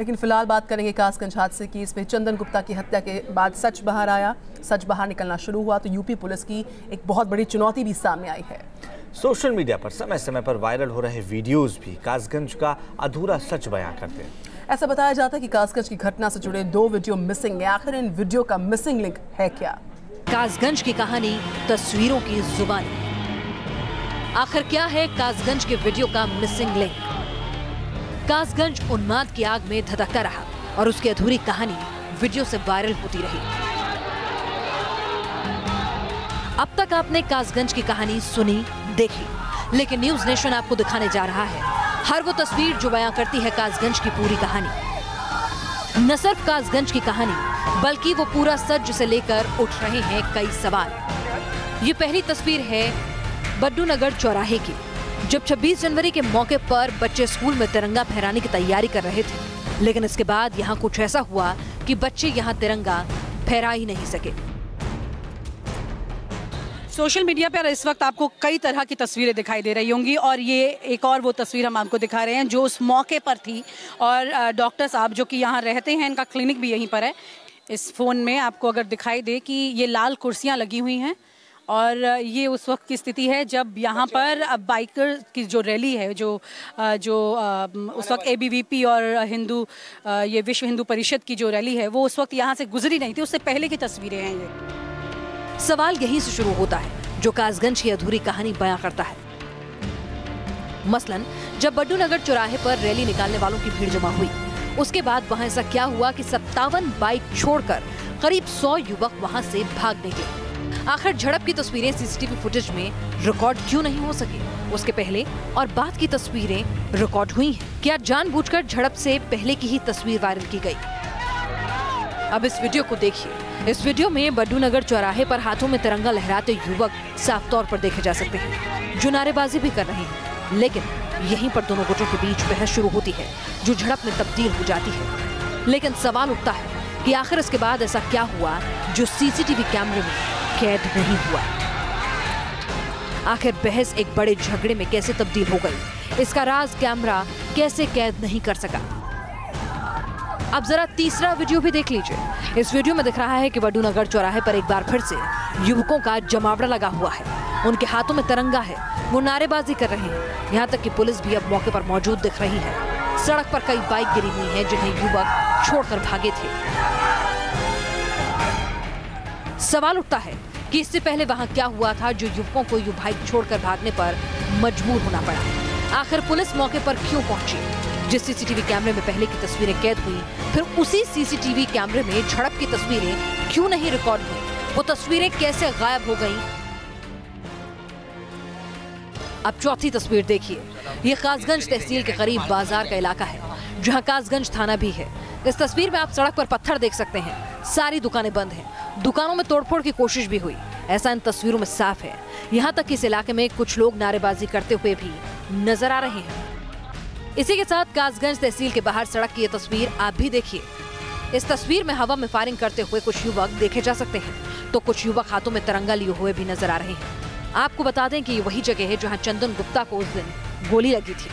लेकिन फिलहाल बात करेंगे कासगंज हादसे की। इसमें चंदन गुप्ता की हत्या के बाद सच बाहर आया, सच बाहर निकलना शुरू हुआ तो यूपी पुलिस की एक बहुत बड़ी चुनौती भी सामने आई है। सोशल मीडिया पर समय समय पर वायरल हो रहे वीडियोस भी कासगंज का अधूरा सच बयां करते हैं। ऐसा बताया जाता है कि कासगंज की घटना से जुड़े 2 वीडियो मिसिंग है। आखिर इन वीडियो का मिसिंग लिंक है क्या? कासगंज की कहानी तस्वीरों की जुबानी। आखिर क्या है कासगंज के वीडियो का मिसिंग लिंक? कासगंज उन्माद की आग में धधकता रहा और उसकी अधूरी कहानी वीडियो से वायरल होती रही। अब तक आपने कासगंज की कहानी सुनी, देखी, लेकिन न्यूज नेशन आपको दिखाने जा रहा है हर वो तस्वीर जो बयां करती है कासगंज की पूरी कहानी। न सिर्फ कासगंज की कहानी बल्कि वो पूरा सच जिसे लेकर उठ रहे हैं कई सवाल। ये पहली तस्वीर है बड्डू नगर चौराहे की, जब 26 जनवरी के मौके पर बच्चे स्कूल में तिरंगा फहराने की तैयारी कर रहे थे, लेकिन इसके बाद यहाँ कुछ ऐसा हुआ कि बच्चे यहाँ तिरंगा फहरा ही नहीं सके। सोशल मीडिया पर इस वक्त आपको कई तरह की तस्वीरें दिखाई दे रही होंगी और ये एक और वो तस्वीर हम आपको दिखा रहे हैं जो उस मौके पर थी। और डॉक्टर साहब जो कि यहाँ रहते हैं, इनका क्लिनिक भी यहीं पर है। इस फ़ोन में आपको अगर दिखाई दे कि ये लाल कुर्सियाँ लगी हुई हैं और ये उस वक्त की स्थिति है जब यहाँ पर बाइकर की जो रैली है, जो उस वक्त ABVP और ये विश्व हिंदू परिषद की जो रैली है वो उस वक्त यहाँ से गुजरी नहीं थी। उससे पहले की तस्वीरें हैं ये। सवाल यहीं से शुरू होता है जो कासगंज की अधूरी कहानी बयां करता है। मसलन जब बड्डू नगर चौराहे पर रैली निकालने वालों की भीड़ जमा हुई, उसके बाद वहां ऐसा क्या हुआ कि 57 बाइक छोड़कर करीब 100 युवक वहां से भाग निकले। आखिर झड़प की तस्वीरें सीसीटीवी फुटेज में रिकॉर्ड क्यों नहीं हो सकी? उसके पहले और बाद की तस्वीरें रिकॉर्ड हुई हैं। क्या जानबूझकर झड़प से पहले की ही तस्वीर वायरल की गई? अब इस वीडियो को देखिए। इस वीडियो में बड्डू नगर चौराहे पर हाथों में तिरंगा लहराते युवक साफ तौर पर देखे जा सकते हैं, जो नारेबाजी भी कर रहे हैं। लेकिन यहीं पर दोनों गुटों के बीच बहस शुरू होती है जो झड़प में तब्दील हो जाती है। लेकिन सवाल उठता है कि आखिर इसके बाद ऐसा क्या हुआ जो सीसीटीवी कैमरे में कैद नहीं हुआ? आखिर बहस एक बड़े झगड़े में कैसे तब्दील हो गई? इसका राज कैमरा कैसे कैद नहीं कर सका? अब जरा तीसरा वीडियो भी देख लीजिए। इस वीडियो में दिख रहा है कि बड्डू नगर चौराहे पर एक बार फिर से युवकों का जमावड़ा लगा हुआ है। उनके हाथों में तिरंगा है, वो नारेबाजी कर रहे हैं। यहाँ तक कि पुलिस भी अब मौके पर मौजूद दिख रही है। सड़क पर कई बाइक गिरी हुई हैं जिन्हें युवक छोड़कर भागे थे। सवाल उठता है कि इससे पहले वहाँ क्या हुआ था जो युवकों को ये बाइक छोड़कर भागने पर मजबूर होना पड़ा? आखिर पुलिस मौके पर क्यों पहुंची? जिस सीसीटीवी कैमरे में पहले की तस्वीरें कैद हुई, फिर उसी सीसीटीवी कैमरे में झड़प की तस्वीरें क्यों नहीं रिकॉर्ड हुई? वो तस्वीरें कैसे गायब हो गईं? अब चौथी तस्वीर देखिए। ये कासगंज तहसील के करीब बाजार का इलाका है जहां कासगंज थाना भी है। इस तस्वीर में आप सड़क पर पत्थर देख सकते हैं। सारी दुकानें बंद हैं। दुकानों में तोड़फोड़ की कोशिश भी हुई, ऐसा इन तस्वीरों में साफ है। यहाँ तक कि इस इलाके में कुछ लोग नारेबाजी करते हुए भी नजर आ रहे हैं। इसी के साथ कासगंज तहसील के बाहर सड़क की ये तस्वीर आप भी देखिए। इस तस्वीर में हवा में फायरिंग करते हुए कुछ युवक देखे जा सकते हैं, तो कुछ युवक हाथों में तिरंगा लिए हुए भी नजर आ रहे हैं। आपको बता दें कि ये वही जगह है जहां चंदन गुप्ता को उस दिन गोली लगी थी।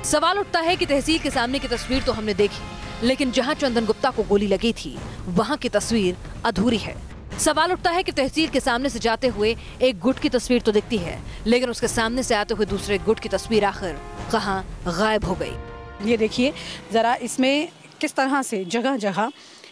सवाल उठता है कि तहसील के सामने की तस्वीर तो हमने देखी, लेकिन जहां चंदन गुप्ता को गोली लगी थी वहां की तस्वीर अधूरी है। सवाल उठता है कि तहसील के सामने से जाते हुए एक गुट की तस्वीर तो दिखती है, लेकिन उसके सामने से आते हुए दूसरे गुट की तस्वीर आखिर कहां गायब हो गई? ये देखिए जरा, इसमें किस तरह से जगह जगह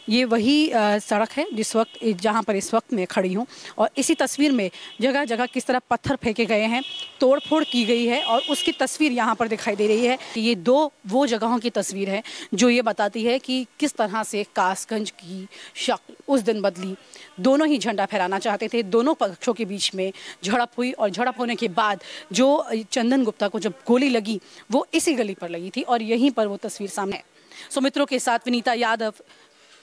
ये वही सड़क है जिस वक्त जहाँ पर इस वक्त मैं खड़ी हूँ, और इसी तस्वीर में जगह जगह किस तरह पत्थर फेंके गए हैं, तोड़फोड़ की गई है और उसकी तस्वीर यहाँ पर दिखाई दे रही है। ये 2 वो जगहों की तस्वीर है जो ये बताती है कि किस तरह से कासगंज की शक्ल उस दिन बदली। दोनों ही झंडा फहराना चाहते थे, दोनों पक्षों के बीच में झड़प हुई और झड़प होने के बाद जो चंदन गुप्ता को जब गोली लगी वो इसी गली पर लगी थी और यहीं पर वो तस्वीर सामने है। सुमित्रों के साथ विनीता यादव,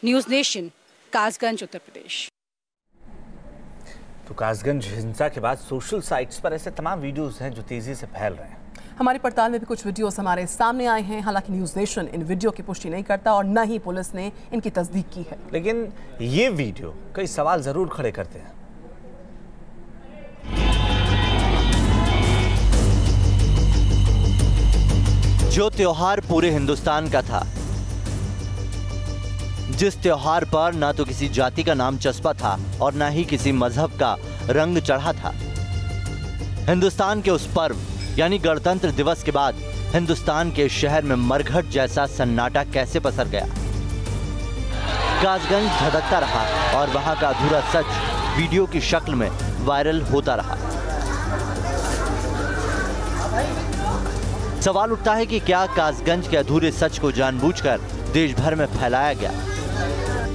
न्यूज़ नेशन, कासगंज, उत्तर प्रदेश। तो कासगंज हिंसा के बाद सोशल साइट्स पर ऐसे तमाम वीडियोस हैं जो तेजी से फैल रहे हैं। हमारी पड़ताल में भी कुछ वीडियोस हमारे सामने आए हैं। हालांकि न्यूज़ नेशन इन वीडियो की पुष्टि नहीं करता और न ही पुलिस ने इनकी तस्दीक की है। लेकिन ये वीडियो कई सवाल जरूर खड़े करते हैं। जो त्योहार पूरे हिंदुस्तान का था, जिस त्योहार पर ना तो किसी जाति का नाम चस्पा था और ना ही किसी मजहब का रंग चढ़ा था। हिंदुस्तान के उस पर्व यानी गणतंत्र दिवस के बाद हिंदुस्तान के शहर में मरघट जैसा सन्नाटा कैसे पसर गया। कासगंज धधकता रहा और वहां का अधूरा सच वीडियो की शक्ल में वायरल होता रहा। सवाल उठता है कि क्या कासगंज के अधूरे सच को जानबूझकर देश भर में फैलाया गया?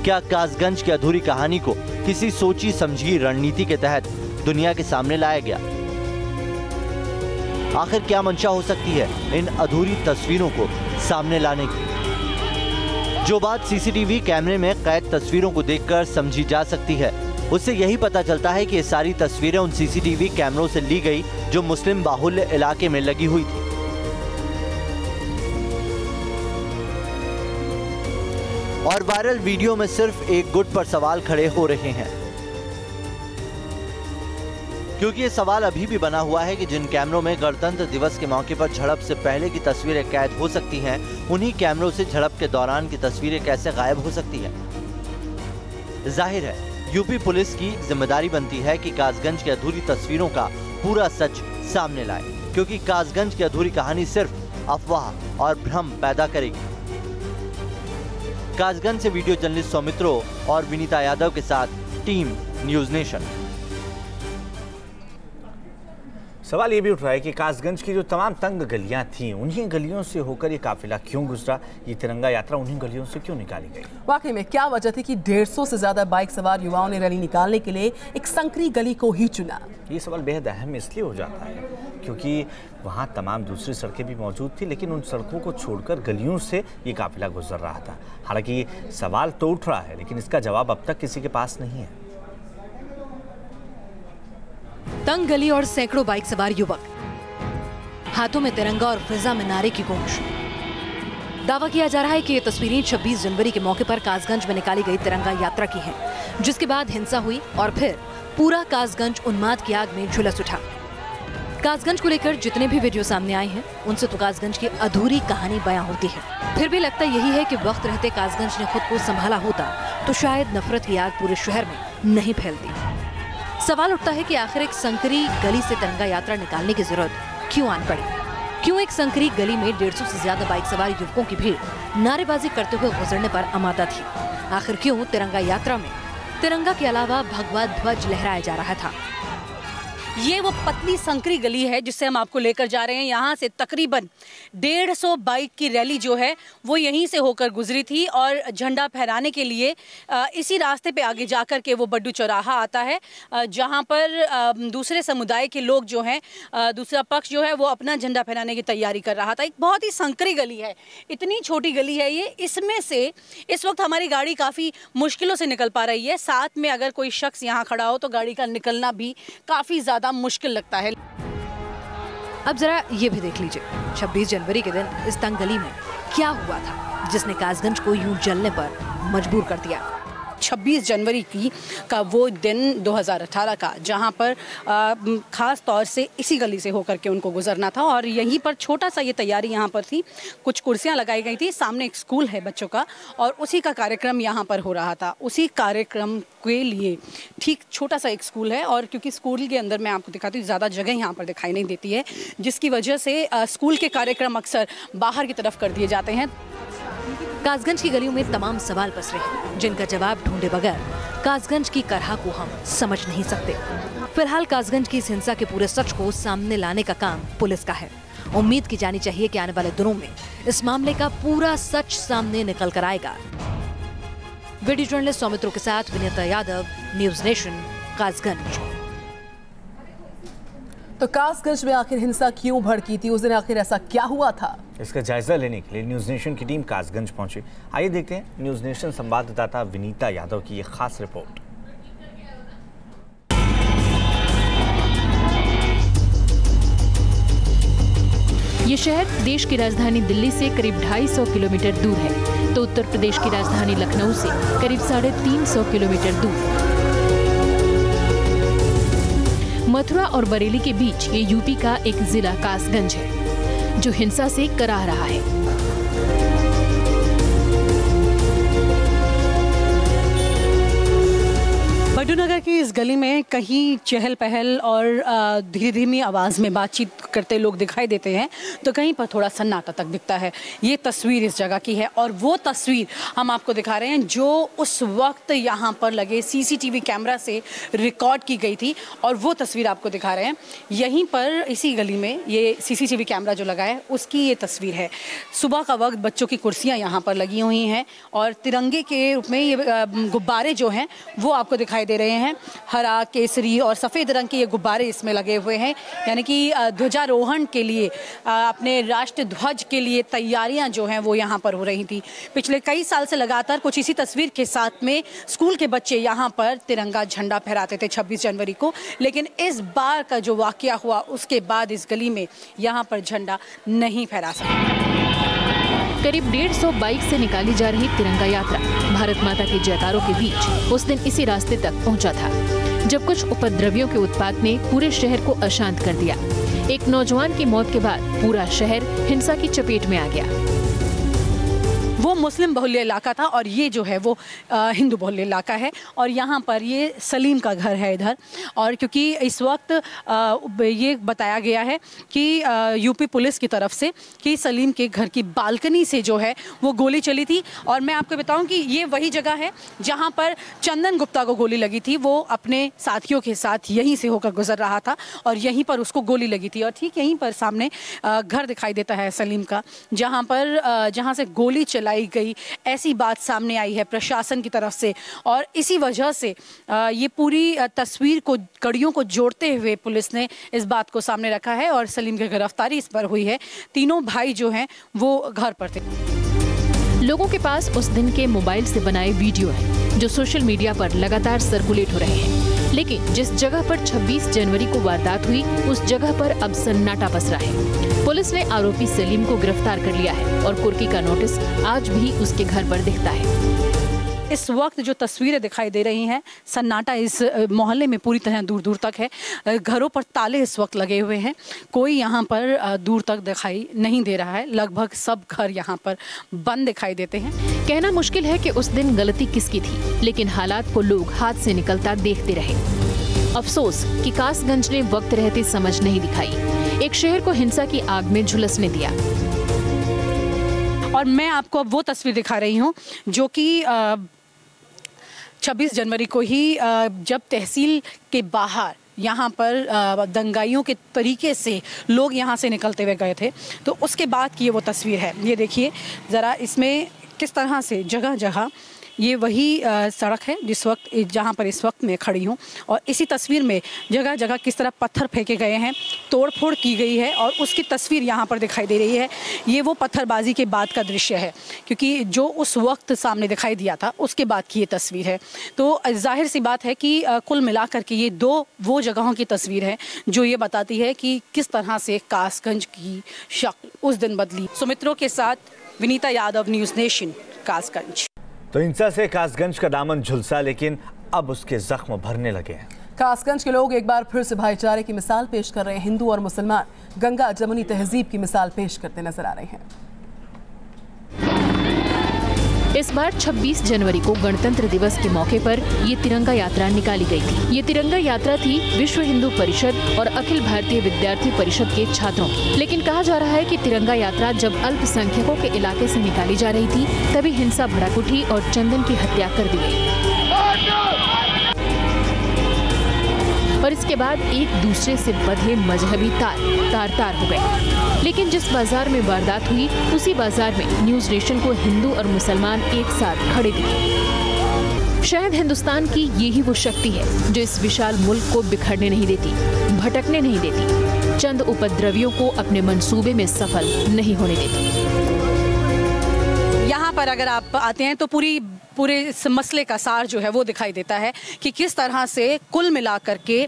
क्या कासगंज की अधूरी कहानी को किसी सोची समझी रणनीति के तहत दुनिया के सामने लाया गया? आखिर क्या मंशा हो सकती है इन अधूरी तस्वीरों को सामने लाने की? जो बात सीसीटीवी कैमरे में कैद तस्वीरों को देखकर समझी जा सकती है, उससे यही पता चलता है कि ये सारी तस्वीरें उन सीसीटीवी कैमरों से ली गई जो मुस्लिम बाहुल्य इलाके में लगी हुई थी। और वायरल वीडियो में सिर्फ एक गुट पर सवाल खड़े हो रहे हैं, क्योंकि ये सवाल अभी भी बना हुआ है कि जिन कैमरों में गणतंत्र दिवस के मौके पर झड़प से पहले की तस्वीरें कैद हो सकती हैं, उन्हीं कैमरों से झड़प के दौरान की तस्वीरें कैसे गायब हो सकती हैं। जाहिर है यूपी पुलिस की जिम्मेदारी बनती है कि कासगंज की अधूरी तस्वीरों का पूरा सच सामने लाए, क्योंकि कासगंज की अधूरी कहानी सिर्फ अफवाह और भ्रम पैदा करेगी। कासगंज से वीडियो जर्नलिस्ट सौमित्रो और विनीता यादव के साथ टीम न्यूज नेशन। सवाल ये भी उठ रहा है कि कासगंज की जो तमाम तंग गलियां थीं, उन्हीं गलियों से होकर ये काफिला क्यों गुजरा? ये तिरंगा यात्रा उन्हीं गलियों से क्यों निकाली गई? वाकई में क्या वजह थी कि 150 से ज्यादा बाइक सवार युवाओं ने रैली निकालने के लिए एक संकरी गली को ही चुना? ये सवाल बेहद अहम इसलिए हो जाता है क्योंकि वहाँ तमाम दूसरी सड़कें भी मौजूद थी, लेकिन उन सड़कों को छोड़कर गलियों से ये काफिला गुजर रहा था। हालांकि सवाल तो उठ रहा है, लेकिन इसका जवाब अब तक किसी के पास नहीं है। तंग गली और सैकड़ों बाइक सवार युवक, हाथों में तिरंगा और फिजा में नारे की गूंज। दावा किया जा रहा है कि ये तस्वीरें 26 जनवरी के मौके पर कासगंज में निकाली गई तिरंगा यात्रा की हैं, जिसके बाद हिंसा हुई और फिर पूरा कासगंज उन्माद की आग में झुलस उठा। कासगंज को लेकर जितने भी वीडियो सामने आए हैं, उनसे तो कासगंज की अधूरी कहानी बयां होती है। फिर भी लगता यही है कि वक्त रहते कासगंज ने खुद को संभाला होता तो शायद नफरत की आग पूरे शहर में नहीं फैलती। सवाल उठता है कि आखिर एक संकरी गली से तिरंगा यात्रा निकालने की जरूरत क्यों आन पड़ी? क्यों एक संकरी गली में 150 से ज्यादा बाइक सवार युवकों की भीड़ नारेबाजी करते हुए गुजरने पर आमादा थी? आखिर क्यों तिरंगा यात्रा में तिरंगा के अलावा भगवा ध्वज लहराया जा रहा था? ये वो पतली संकरी गली है जिससे हम आपको लेकर जा रहे हैं। यहाँ से तकरीबन 150 बाइक की रैली जो है वो यहीं से होकर गुजरी थी और झंडा फहराने के लिए इसी रास्ते पे आगे जाकर के वो बड्डू चौराहा आता है, जहाँ पर दूसरे समुदाय के लोग जो हैं, दूसरा पक्ष जो है वो अपना झंडा फहराने की तैयारी कर रहा था। एक बहुत ही संकरी गली है, इतनी छोटी गली है ये। इसमें से इस वक्त हमारी गाड़ी काफ़ी मुश्किलों से निकल पा रही है। साथ में अगर कोई शख्स यहाँ खड़ा हो तो गाड़ी का निकलना भी काफ़ी ज़्यादा मुश्किल लगता है। अब जरा ये भी देख लीजिए 26 जनवरी के दिन इस तंग गली में क्या हुआ था जिसने कासगंज को यूं जलने पर मजबूर कर दिया। 26 जनवरी का वो दिन 2018 का, जहां पर ख़ास तौर से इसी गली से होकर के उनको गुजरना था और यहीं पर छोटा सा ये तैयारी यहाँ पर थी। कुछ कुर्सियाँ लगाई गई थी, सामने एक स्कूल है बच्चों का और उसी का कार्यक्रम यहाँ पर हो रहा था। उसी कार्यक्रम के लिए ठीक छोटा सा एक स्कूल है और क्योंकि स्कूल के अंदर मैं आपको दिखाती हूँ ज़्यादा जगह यहाँ पर दिखाई नहीं देती है, जिसकी वजह से स्कूल के कार्यक्रम अक्सर बाहर की तरफ कर दिए जाते हैं। कासगंज की गलियों में तमाम सवाल पसरे हैं जिनका जवाब ढूंढे बगैर कासगंज की करहा को हम समझ नहीं सकते। फिलहाल कासगंज की इस हिंसा के पूरे सच को सामने लाने का काम पुलिस का है। उम्मीद की जानी चाहिए कि आने वाले दिनों में इस मामले का पूरा सच सामने निकल कर आएगा। वीडियो जर्नलिस्ट सौमित्रो के साथ विनीता यादव, न्यूज नेशन, कासगंज। तो कासगंज में आखिर हिंसा क्यों भड़की थी? उस दिन आखिर ऐसा क्या हुआ था? इसका जायजा लेने के लिए न्यूज नेशन की टीम कासगंज पहुंची। आइए देखते हैं न्यूज नेशन संवाददाता विनीता यादव की ये खास रिपोर्ट। ये शहर देश की राजधानी दिल्ली से करीब 250 किलोमीटर दूर है, तो उत्तर प्रदेश की राजधानी लखनऊ से करीब 350 किलोमीटर दूर। मथुरा और बरेली के बीच ये यूपी का एक जिला कासगंज है जो हिंसा से कराह रहा है। कि इस गली में कहीं चहल पहल और धीरे धीमी आवाज़ में बातचीत करते लोग दिखाई देते हैं, तो कहीं पर थोड़ा सन्नाटा तक दिखता है। ये तस्वीर इस जगह की है और वो तस्वीर हम आपको दिखा रहे हैं जो उस वक्त यहाँ पर लगे CCTV कैमरा से रिकॉर्ड की गई थी, और वो तस्वीर आपको दिखा रहे हैं। यहीं पर इसी गली में ये CCTV कैमरा जो लगा है उसकी ये तस्वीर है। सुबह का वक्त बच्चों की कुर्सियाँ यहाँ पर लगी हुई हैं और तिरंगे के रूप में ये गुब्बारे जो हैं वो आपको दिखाई दे रहे हैं। हरा, केसरी और सफ़ेद रंग के ये गुब्बारे इसमें लगे हुए हैं, यानी कि ध्वजारोहण के लिए, अपने राष्ट्र ध्वज के लिए तैयारियां जो हैं वो यहाँ पर हो रही थी। पिछले कई साल से लगातार कुछ इसी तस्वीर के साथ में स्कूल के बच्चे यहाँ पर तिरंगा झंडा फहराते थे 26 जनवरी को, लेकिन इस बार का जो वाकया हुआ उसके बाद इस गली में यहाँ पर झंडा नहीं फहरा सका। करीब 150 बाइक से निकाली जा रही तिरंगा यात्रा भारत माता के जयकारों के बीच उस दिन इसी रास्ते तक पहुंचा था, जब कुछ उपद्रवियों के उत्पात ने पूरे शहर को अशांत कर दिया। एक नौजवान की मौत के बाद पूरा शहर हिंसा की चपेट में आ गया। वो मुस्लिम बहुल्य इलाका था और ये जो है वो हिंदू बहुल्य इलाका है, और यहाँ पर ये सलीम का घर है इधर। और क्योंकि इस वक्त ये बताया गया है कि यूपी पुलिस की तरफ से कि सलीम के घर की बालकनी से जो है वो गोली चली थी। और मैं आपको बताऊं कि ये वही जगह है जहाँ पर चंदन गुप्ता को गोली लगी थी। वो अपने साथियों के साथ यहीं से होकर गुजर रहा था और यहीं पर उसको गोली लगी थी। और ठीक यहीं पर सामने घर दिखाई देता है सलीम का, जहाँ से गोली चलाई गई, ऐसी बात सामने आई है प्रशासन की तरफ से। और इसी वजह से ये पूरी तस्वीर को, कड़ियों को जोड़ते हुए पुलिस ने इस बात को सामने रखा है और सलीम की गिरफ्तारी इस पर हुई है। तीनों भाई जो हैं वो घर पर थे। लोगों के पास उस दिन के मोबाइल से बनाए वीडियो हैं, जो सोशल मीडिया पर लगातार सर्कुलेट हो रहे हैं। लेकिन जिस जगह पर 26 जनवरी को वारदात हुई, उस जगह पर अब सन्नाटा पसरा है। पुलिस ने आरोपी सलीम को गिरफ्तार कर लिया है और कुर्की का नोटिस आज भी उसके घर पर दिखता है। इस वक्त जो तस्वीरें दिखाई दे रही हैं, सन्नाटा इस मोहल्ले में पूरी तरह दूर दूर तक है। घरों पर ताले इस वक्त लगे हुए हैं, कोई यहाँ पर दूर तक दिखाई नहीं दे रहा है। लगभग सब घर यहाँ पर बंद दिखाई देते हैं। कहना मुश्किल है कि उस दिन गलती किसकी थी, लेकिन हालात को लोग हाथ से निकलता देखते रहे। अफसोस कि कासगंज ने वक्त रहते समझ नहीं दिखाई, एक शहर को हिंसा की आग में झुलसने दिया। और मैं आपको अब वो तस्वीर दिखा रही हूँ जो कि 26 जनवरी को ही जब तहसील के बाहर यहाँ पर दंगाइयों के तरीके से लोग यहाँ से निकलते हुए गए थे, तो उसके बाद की ये वो तस्वीर है। ये देखिए ज़रा, इसमें किस तरह से जगह जगह ये वही सड़क है जिस वक्त, जहाँ पर इस वक्त मैं खड़ी हूँ, और इसी तस्वीर में जगह जगह किस तरह पत्थर फेंके गए हैं, तोड़ फोड़ की गई है, और उसकी तस्वीर यहाँ पर दिखाई दे रही है। ये वो पत्थरबाजी के बाद का दृश्य है, क्योंकि जो उस वक्त सामने दिखाई दिया था उसके बाद की ये तस्वीर है। तो जाहिर सी बात है कि कुल मिलाकर के ये वो जगहों की तस्वीर है जो ये बताती है कि किस तरह से कासगंज की शक्ल उस दिन बदली। सुमित्रों के साथ विनीता यादव, न्यूज़ नेशन, कासगंज। तो हिंसा से कासगंज का दामन झुलसा, लेकिन अब उसके जख्म भरने लगे हैं। कासगंज के लोग एक बार फिर से भाईचारे की मिसाल पेश कर रहे हैं। हिंदू और मुसलमान गंगा जमुनी तहजीब की मिसाल पेश करते नजर आ रहे हैं। इस बार 26 जनवरी को गणतंत्र दिवस के मौके पर ये तिरंगा यात्रा निकाली गई थी। ये तिरंगा यात्रा थी विश्व हिंदू परिषद और अखिल भारतीय विद्यार्थी परिषद के छात्रों की। लेकिन कहा जा रहा है कि तिरंगा यात्रा जब अल्पसंख्यकों के इलाके से निकाली जा रही थी, तभी हिंसा भड़क उठी और चंदन की हत्या कर दी गई। और इसके बाद एक दूसरे से बंधे मजहबी तार हो गए। लेकिन जिस बाजार में वारदात हुई, उसी बाजार में न्यूज़ नेशन को हिंदू और मुसलमान एक साथ खड़े दिखे। शायद हिंदुस्तान की यही वो शक्ति है जो इस विशाल मुल्क को बिखरने नहीं देती, भटकने नहीं देती, चंद उपद्रवियों को अपने मंसूबे में सफल नहीं होने देती। यहाँ पर अगर आप आते हैं तो पूरे इस मसले का सार जो है वो दिखाई देता है कि किस तरह से कुल मिलाकर के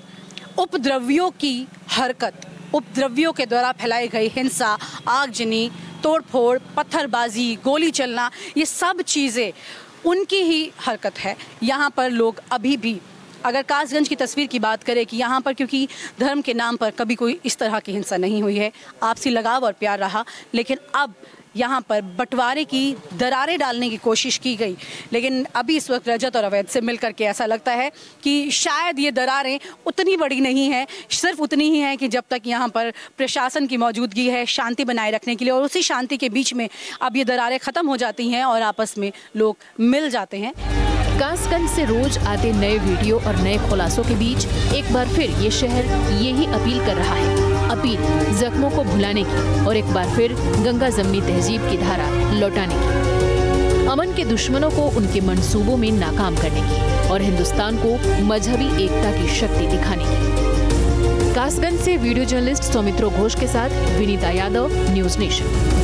उपद्रवियों की हरकत, उपद्रवियों के द्वारा फैलाई गई हिंसा, आगजनी, तोड़फोड़, पत्थरबाजी, गोली चलना, ये सब चीज़ें उनकी ही हरकत है। यहाँ पर लोग अभी भी, अगर कासगंज की तस्वीर की बात करें कि यहाँ पर क्योंकि धर्म के नाम पर कभी कोई इस तरह की हिंसा नहीं हुई है, आपसी लगाव और प्यार रहा, लेकिन अब यहाँ पर बंटवारे की दरारें डालने की कोशिश की गई, लेकिन अभी इस वक्त रजत और अवैध से मिलकर के ऐसा लगता है कि शायद ये दरारें उतनी बड़ी नहीं है, सिर्फ उतनी ही है कि जब तक यहाँ पर प्रशासन की मौजूदगी है शांति बनाए रखने के लिए, और उसी शांति के बीच में अब ये दरारें खत्म हो जाती हैं और आपस में लोग मिल जाते हैं। कासगंज से रोज आते नए वीडियो और नए खुलासों के बीच एक बार फिर ये शहर यही अपील कर रहा है, अपील जख्मों को भुलाने की और एक बार फिर गंगा जमनी तहजीब की धारा लौटाने की, अमन के दुश्मनों को उनके मंसूबों में नाकाम करने की और हिंदुस्तान को मजहबी एकता की शक्ति दिखाने की। कासगंज से वीडियो जर्नलिस्ट सौमित्रो घोष के साथ विनीता यादव, न्यूज नेशन।